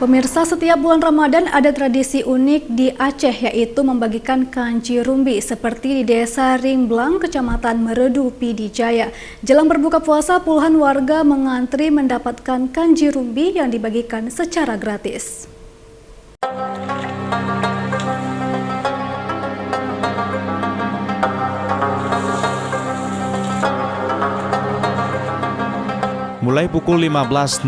Pemirsa, setiap bulan Ramadan ada tradisi unik di Aceh, yaitu membagikan kanji rumbi seperti di Desa Ringblang, Kecamatan Meredu, Pidi Jaya. Jelang berbuka puasa, puluhan warga mengantri mendapatkan kanji rumbi yang dibagikan secara gratis. Mulai pukul 15.00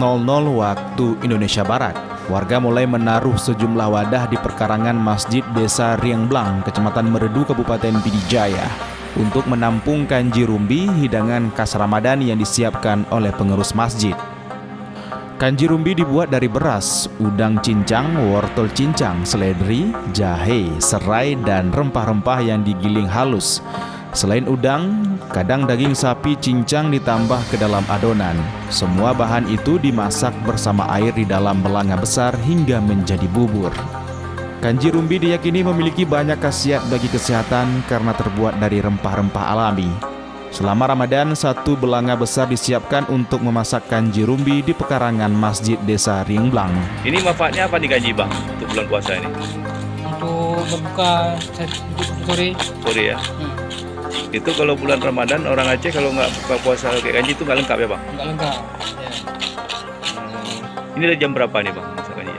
waktu Indonesia Barat, warga mulai menaruh sejumlah wadah di perkarangan Masjid Desa Ringblang, Kecamatan Meredu, Kabupaten Pidi Jaya, untuk menampung kanji rumbi, hidangan khas Ramadan yang disiapkan oleh pengurus masjid. Kanji rumbi dibuat dari beras, udang cincang, wortel cincang, seledri, jahe, serai, dan rempah-rempah yang digiling halus. Selain udang, kadang daging sapi cincang ditambah ke dalam adonan. Semua bahan itu dimasak bersama air di dalam belanga besar hingga menjadi bubur. Kanji rumbi diyakini memiliki banyak khasiat bagi kesehatan karena terbuat dari rempah-rempah alami. Selama Ramadan, satu belanga besar disiapkan untuk memasak kanji rumbi di pekarangan Masjid Desa Ringblang. Ini manfaatnya apa nih kanji, Bang, untuk bulan puasa ini? Untuk berbuka sore. Sore ya? Itu kalau bulan Ramadan orang Aceh kalau nggak buka puasa kayak kanji itu nggak lengkap ya, Bang? Nggak lengkap. Ya. Ini dari jam berapa nih, Bang, masak kanji?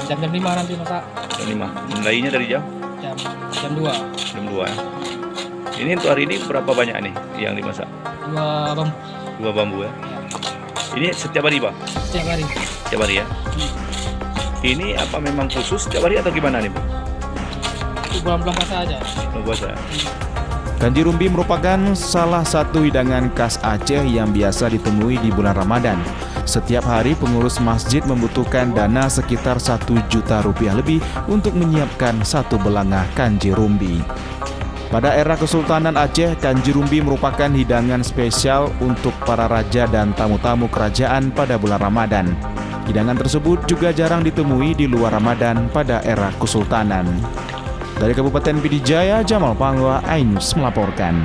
Jam 5 nanti masak. Jam 5. Mulainya dari jam 2. Jam 2 ya. Ini untuk hari ini berapa banyak nih yang dimasak? 2 bambu. 2 bambu ya. Ini setiap hari, Bang? Setiap hari. Setiap hari ya. Ini apa memang khusus setiap hari atau gimana nih, Bang? Itu bulan-bulan puasa aja. Bulan puasa. Kanji rumbi merupakan salah satu hidangan khas Aceh yang biasa ditemui di bulan Ramadan. Setiap hari pengurus masjid membutuhkan dana sekitar 1 juta rupiah lebih untuk menyiapkan satu belanga kanji rumbi. Pada era Kesultanan Aceh, kanji rumbi merupakan hidangan spesial untuk para raja dan tamu-tamu kerajaan pada bulan Ramadan. Hidangan tersebut juga jarang ditemui di luar Ramadan pada era Kesultanan. Dari Kabupaten Pidi Jaya, Jamal Pangwa, iNews melaporkan.